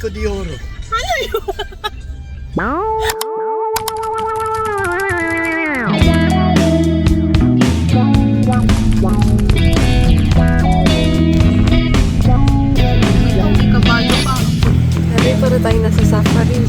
Pico de Oro. Ano yun? Kabayo pa. Narito na tayo nasa safari.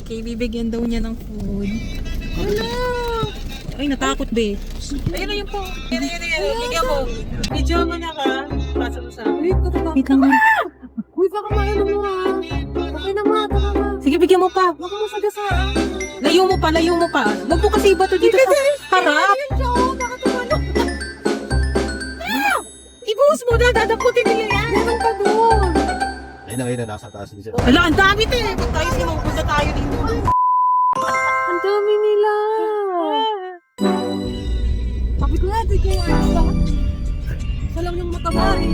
Okay, bibigyan daw niya ng food. Wala! Ay, natakot be. Ayun na yun po. Yan. Bigyan mo. Video mo na ka. Pasa mo sa akin. Wait lang. Uy, baka maano mo ha. Okay na ma, tara na. Sige, bigyan mo pa. Baka mo sagasaan. Layo mo pa. Huwag mo kasi iba to dito sa harap. Ayun siya, baka tumalok. Ibuhos mo na, dadaputin nila yan. Meron pa doon. Ayun na, nasa taas din siya. Wala, ang dami to eh. Kung tayo sinupunta tayo dito. Ang dami nila. Sabi ko nga, di ko ano. Isa lang yung mataba eh.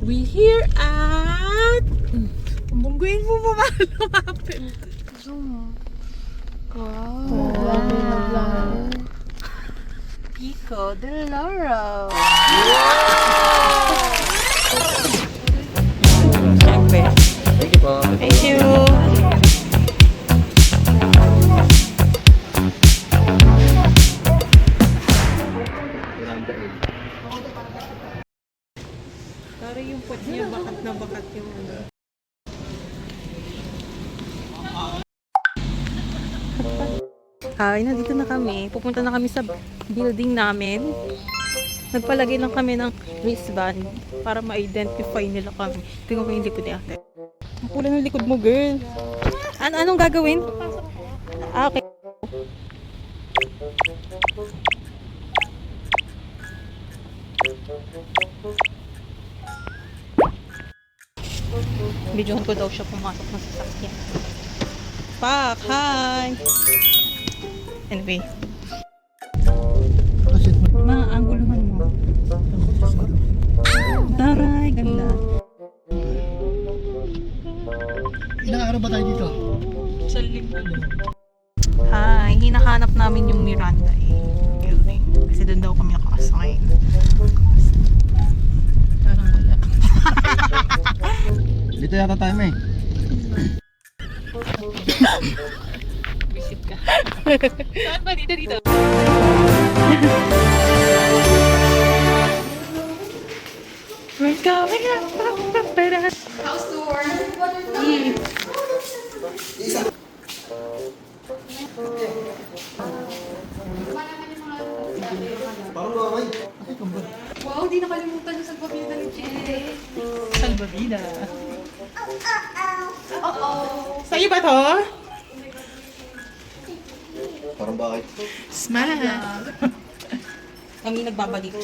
We here at... Bungguin mo pa ba lumapit? Wow. Pico de Oro. Siyempre. Thank you po. Thank you. Pero yung pot niya, bakat na bakat yung ano. Hi, nandito na kami. Pupunta na kami sa building namin. Nagpalagay lang kami ng wristband para ma-identify nila kami. Tingnan ko yung likod ni ate. Ang kulay ng likod mo, girl. Anong gagawin? Okay. Videohan ko daw siya pumasok ng sasakyan. Pak, hi! Anyway. Maangguluhan mo. Taray, ganda. Ilang araw ba tayo dito? Sa linggo. Hi, hinahanap namin yung Miranda building. Kasi doon daw kami nakakasakay. Parang wala. Dito yata tayo may. Visit ka. Saan ba? Dito. We're going up. House tour. Parang mamay. Wow, di nakalimutan yung salbabida ni Jay. Salbabida. Uh-oh. Sa'yo ba to? Parang bakit? Smile. Kami nagbabalik.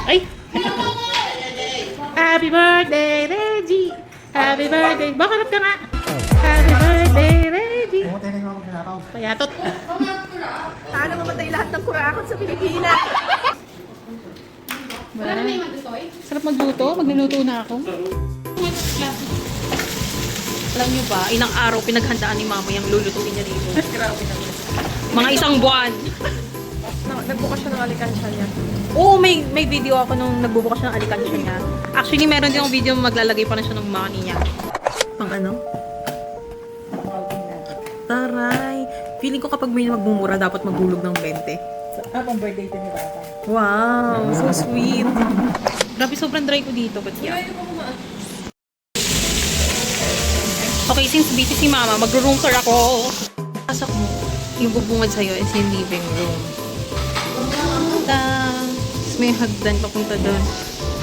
Ay! Happy birthday, Reggie! Happy birthday! Bakarap ka nga! Happy birthday, Reggie! Pumatay na yung mga pinakaw. Payatot! Paano mamatay lahat ng kurakot sa Pilipinas? Wala na yung magdutoy? Sarap magluto. Magluluto na ako. Alam niyo ba, ilang araw pinaghandaan ni mama yung lulutuin niya dito. Grabe naman. Mga isang buwan. Nagbukas siya ng alikansya niya. Oo, may video ako nung nagbubukas siya ng alikansya niya. Actually, meron din akong video maglalagay pa na siya ng money niya. Pang ano? Taray. Feeling ko kapag may magmumura, dapat maghulog ng 20. Pang birthday ito ni Papa. Wow, so sweet. Grabe, sobrang dry ko dito, but yeah. Okay, since busy si mama, magro-room tour ako. Pasok mo, yung bubungad sa'yo is yung living room. Tapos may hagdan papunta doon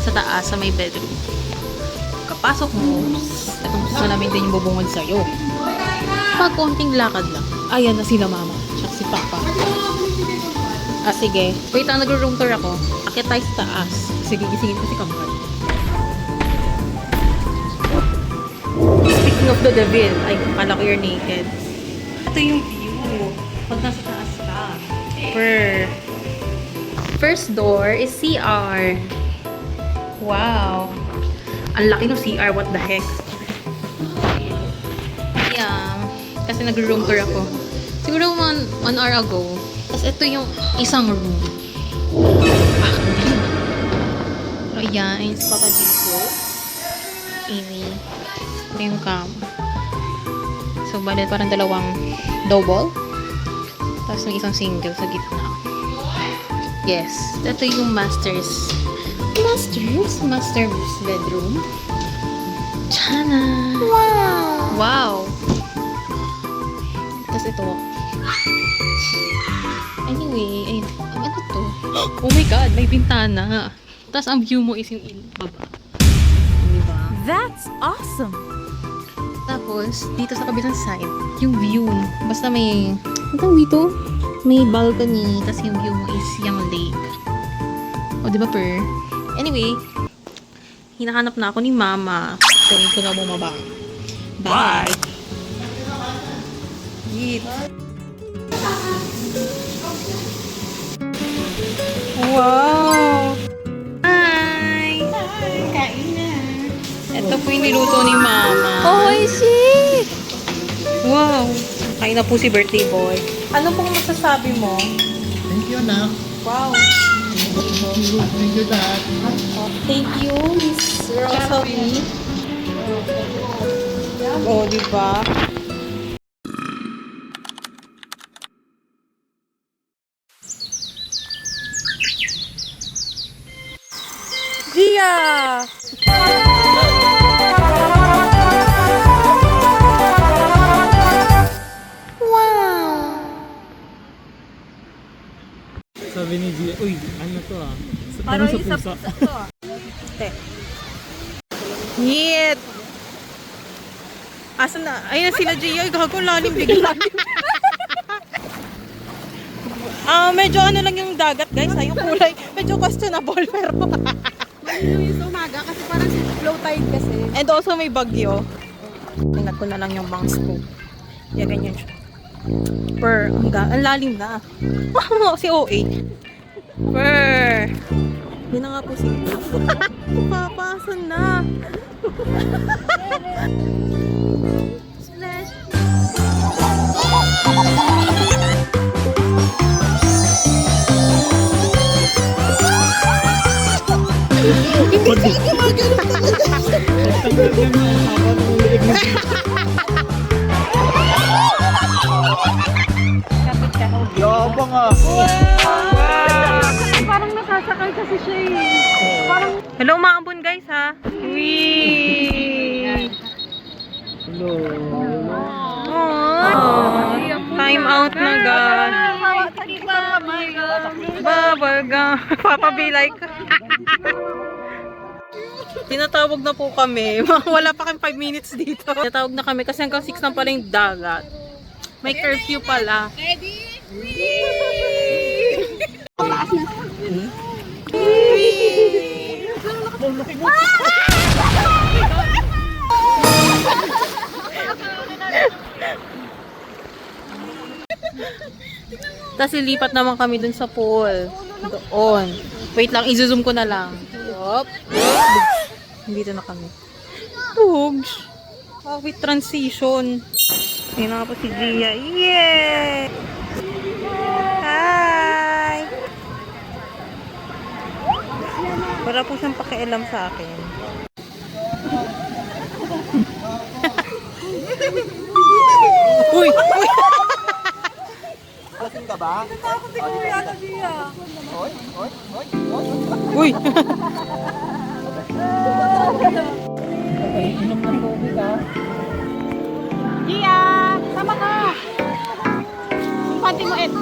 sa taas, sa may bedroom. Kapasok mo, itong salamin din yung bubungad sa'yo. Pag konting lakad lang, ayan na sila mama, tsaka si papa. Ah, sige. Wait lang, nagro-room tour ako. Akit tayo sa taas. Sige, gisingin ko si Kamar. King of the Devil. Ay, kala ko you're naked. Ito yung view. Pag nasa taas ka. First door is CR. Wow. Ang laki ng CR. What the heck? Yeah. Kasi nag-room tour ako. Siguro 1 hour ago. Tapos ito yung isang room. Ayan. It's Papa Dito. Amy. Ito yung cam. So, bali parang dalawang double. Tapos may isang single sa gitna. Yes. Ito yung master's bedroom. Tana! Wow! Tapos ito. Anyway, ano to? Oh my God, may bintana. Tapos ang view mo is yung baba. Diba? That's awesome! Tapos, dito sa kabilang side, yung view. Basta may, ano tawag dito? May balcony. Tapos yung view mo is yung lake. O, diba, per? Anyway, hinahanap na ako ni Mama. So, ko na bumaba. Bye! Yeet! Wow! Hi! Kain na. Ito po yung niluto ni Mama. Oh, shit! Wow! Kain na po si birthday boy. Ano pong masasabi mo? Thank you, anak. Wow! Thank you, Dad. Thank you, Miss Rosalie. Oh, di ba? Gia! Sabi ni Gia, uy, ano to ah? Parang Sa isa pusa. sa ito. Yet! Asan na? Ayun na sila, Gia. Ay, gago, lalim bigla. Medyo ano lang yung dagat, guys. Yung kulay, medyo questionable, pero... Malinaw yung sa umaga kasi parang low tide kasi. And also, may bagyo. Tingnan ko na lang yung bangs ko. Yeah, ganyan siya. Ang lalim na. Si OA. Yun na nga po si papasan na. Splash! Yabang ah. Parang nasasakay kasi siya eh. Parang Hello, maambon guys ha. Wee! Hello. Time out na guys. Bubble gum. Papa be like. Tinatawag na po kami. Wala pa kami 5 minutes dito. Tinatawag na kami kasi hanggang 6 na pala yung dagat. May curfew pala. Tapos ilipat naman kami dun sa pool. Doon. Wait lang, i-zoom ko na lang. Yup. Dito na kami. Tugs. With transition. Ayun na nga po si Gia. Yeah! Hi! Wala po siyang pakialam sa akin. Uy! Uy! Lasing ka ba? Uy! Gia! Sama ka! Pati mo Ed.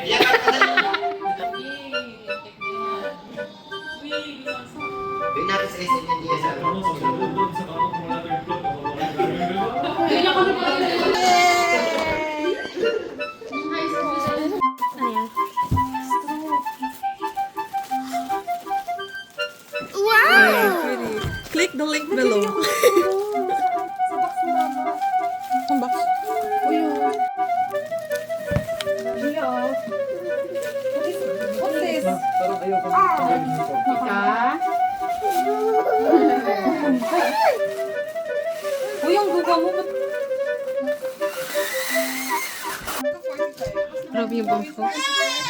Bigyan natin sa SM yung DSL. Click the link below. Ang box. Uy, ang guga mo. Grabe yung bangs ko.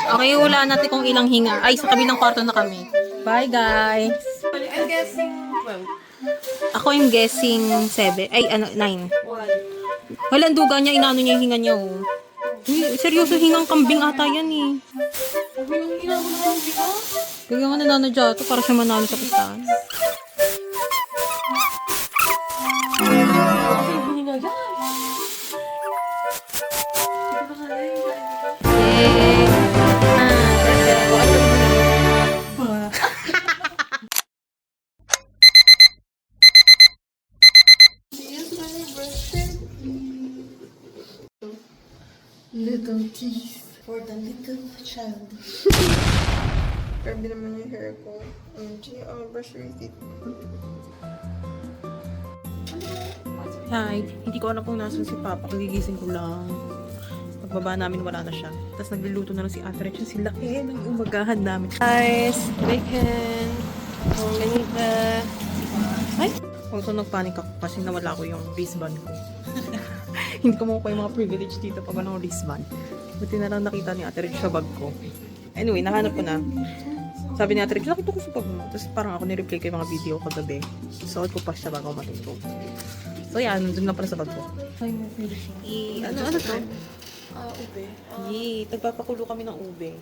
Okay, wala natin kung ilang hinga. Ay, sa kabilang kwarto na kami. Bye, guys. I'm guessing 12. Ako yung guessing 7. Ay, 9. Walang duga niya, inaano niya yung hinga niya, oh. Uy, seryoso, hingang kambing ata yan, eh. Kaya nga nananadya ito para siya manalo sa pistahan. Little teeth for the little child. Grabe naman yung hair ko. OMG, brush your teeth. Hi, hindi ko alam kung nasan si Papa. Kagigising ko lang. Pagbaba namin, wala na siya. Tapos nagluluto na lang si Ate Rachel. Sila ng umagahan namin. Guys, bacon. Ganita. Ay! Also, nagpanik ako kasi nawala ko yung wristband ko. Hindi ko makuha yung mga privilege dito pag walang wristband. Buti na lang nakita ni Ate Rachel sa bag ko. Anyway, nahanap ko na. Sabi ni Ate Rachel, nakita ko sa bag mo. Tapos parang ako ni-replay ko yung mga video kagabi. Suot ko pa siya bago matulog. So yan, nandun na pala sa bag ko. Ano to? Ube. Yee, nagpapakulo kami ng ube.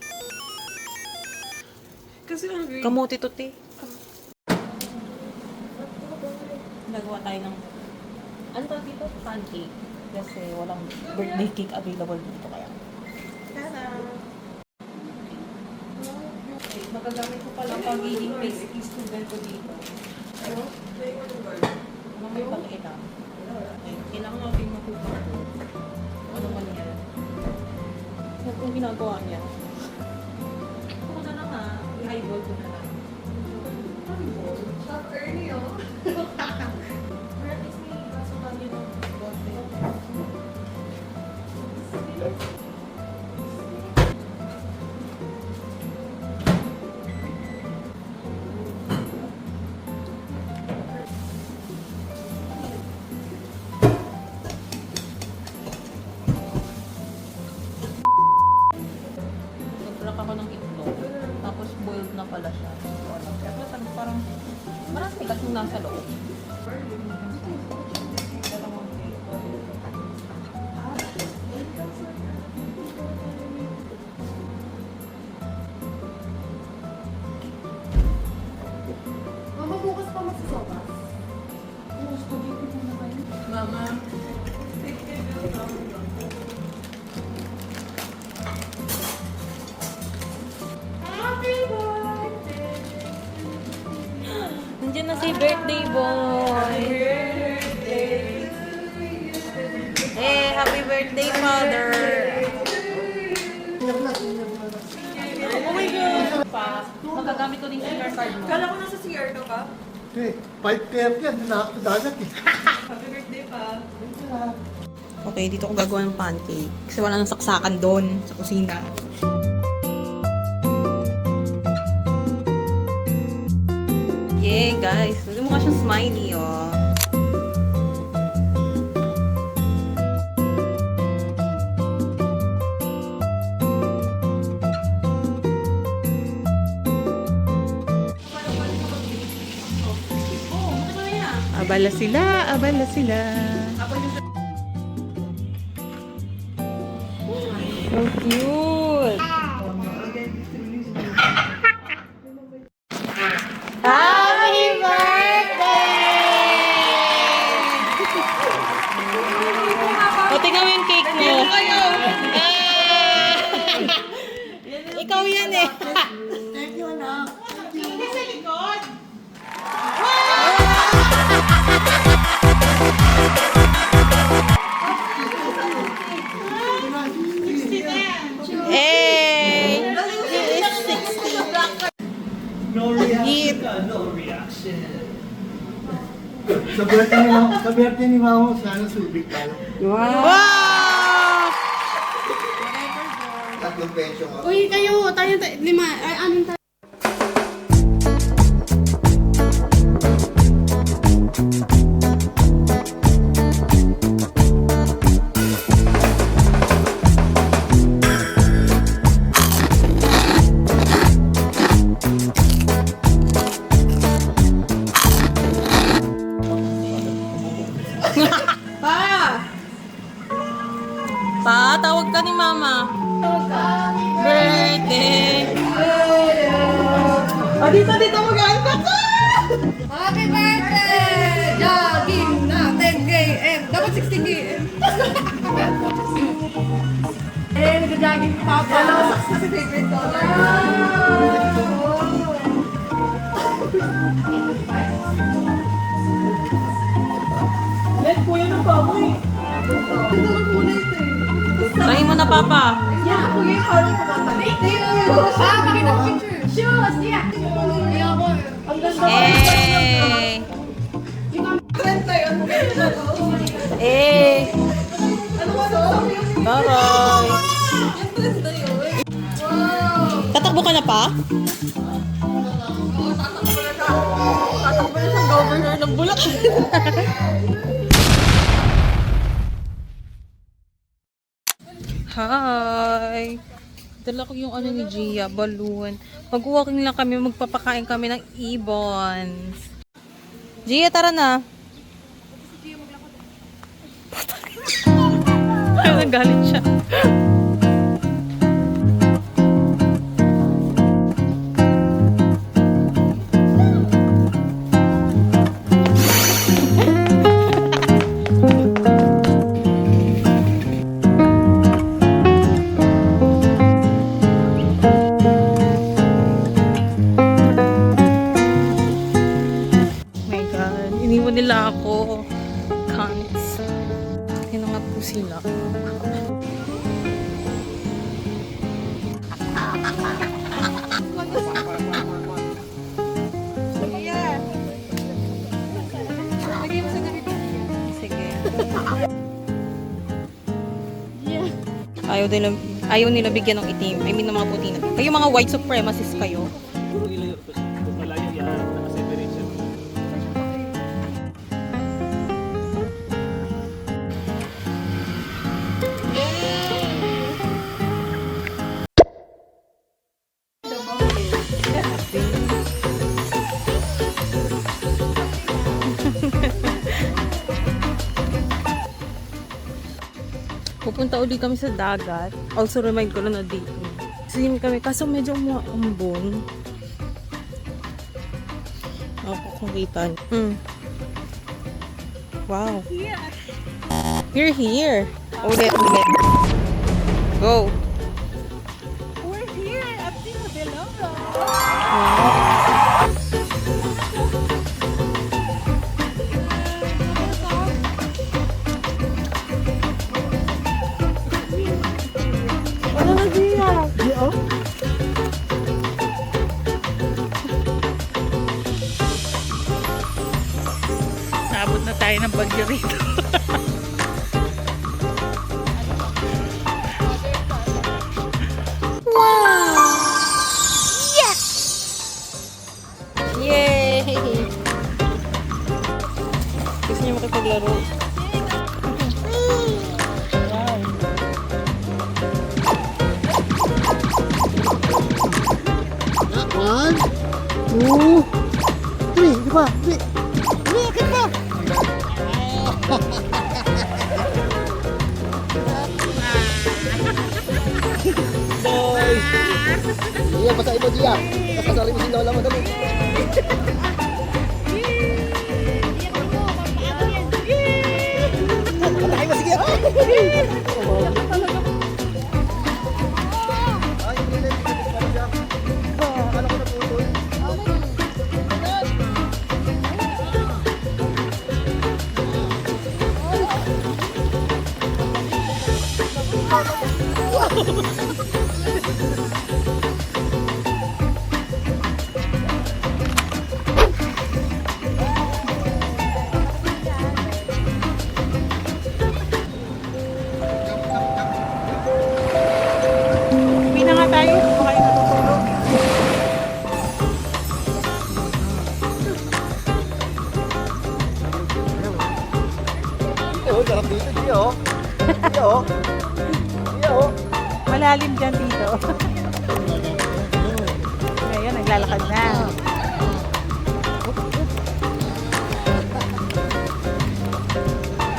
Kasi hungry. Kamote to, te. Nagawa tayo ng, ano tawag dito? Pancake. Kasi walang birthday cake available dito kaya. Tada! Okay, magagamit ko pala pagiging basic student ko dito. Ano? Ano may pakita? Kailangan natin makuha ko. Ano man yan? Ano kung ginagawa niya? Ako na lang ha. I-eyeball ko na lang. Stop early, oh. Or at least may kasukan yun ng bote. Nag-crack ako ng itlog. Tapos boiled na pala siya. So, alam. Kaya parang marami kasing nasa loob. Mama, bukas pa magsasoba. Mama. Nandiyan na si birthday boy. Hey, happy birthday, father. Oh my God. Magagamit ko din yung QR card mo. Kala ko nasa CR ka pa. Okay, 5 kaya yan. Nakakita dagat eh. Happy birthday pa. Okay, dito ako gagawa ng pancake. Kasi wala nang saksakan doon sa kusina. Yay, guys. Mukha siyang smiley, oh. Abala sila, abala sila. So cute. Happy birthday! O, tingnan mo yung cake mo. ikaw yan eh. Thank you, anak. Hey! He is 60. No reaction ka, no reaction. Sa birthday ni Mama, sana subik tayo. Wow! Tatlong pension ako. Uy, kayo, tayo, lima, ay, anong tayo? Pa, tawag ka ni Mama. Birthday! Dito, mag-unbox ka! Happy birthday! Jogging na 10 km. Dapat 60 km. Nag-jogging pa pa. Sa favorite ko. Let po yun ang baboy. Ito lang muna ito eh. Try mo na, Papa. Yeah, ako yung parang kumanta. Thank you! Pakita ko picture. Shoes! Yeah! Kaya ako, ang ganda ko. Hey! Trend tayo. Hey! Ano ba ito? Bye-bye! Yung trend na yun. Wow! Tatakbo ka na pa? Oo, tatakbo na siya. Tatakbo na siyang governor ng Bulacan. Hi! Dala ko yung ano ni Gia, balloon. Mag-walking lang kami, magpapakain kami ng ibons. Gia, tara na! Ay, nagalit siya. My God, iniwan nila ako. Cunts. Yun na nga po sila. Sige. Ayaw nila bigyan ng itim. I mean, ng mga puti na. Kayo mga white supremacists kayo. Malayo yan, nakaseparate siya. Pupunta ulit kami sa dagat. Also, remind ko lang na dito. Swim kami, kaso medyo umuambon. Ako kung kita. Wow. You're here. Ulit. Go. We're here at Tino de Loro. Wala na siya. Naabot na tayo ng bagyo rito. Yay! Gusto niyo makipaglaro? One, two, three. Di ba? Three. Akit pa. Iya, basahin mo Gia. Kasasali mo si Lola mo dali. Patayin mo si Gia. Iya, oh. Iya, oh. Malalim dyan dito. Ngayon, naglalakad na.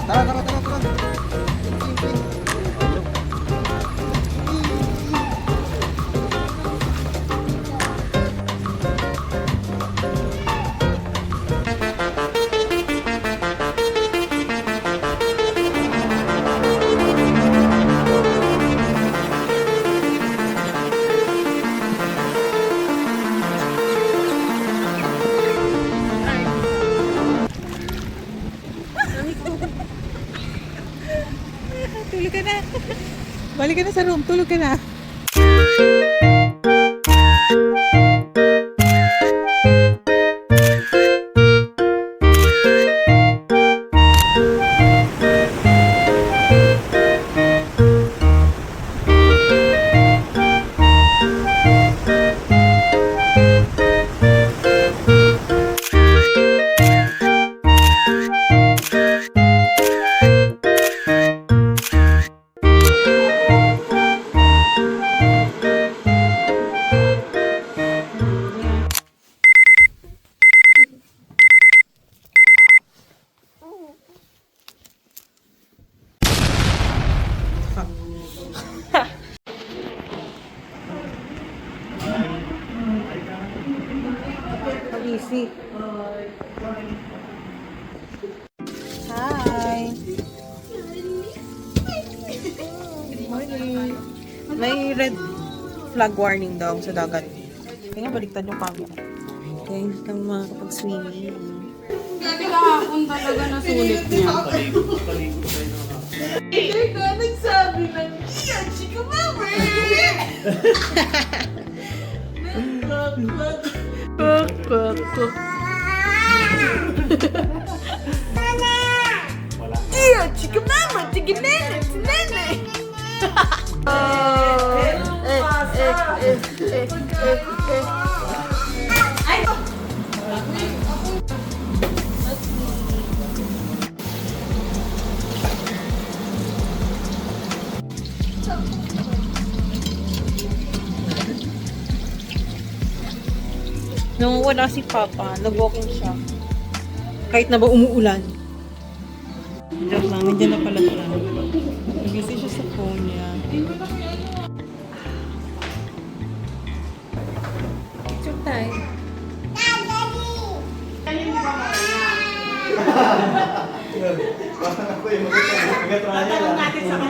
Tara, tara, tara, tara. Tulog ka na. Balik ka na sa room. Tulog ka na. Easy. Hi. Good morning. May red flag warning daw sa dagat. Kaya baliktad yung camera. Okay, lang makakapag-swimming. Kahapon talaga nasulit niya. Teka, nagsabi ng iya, chika mama! Iya, chika mama, chika nene, nene! Nung wala si Papa, nag-walking siya. Kahit na ba umuulan. Joke lang, nandiyan na pala siya. Nag-busy siya sa phone niya. Picture time. Basta ako yung magkakaroon niya lang.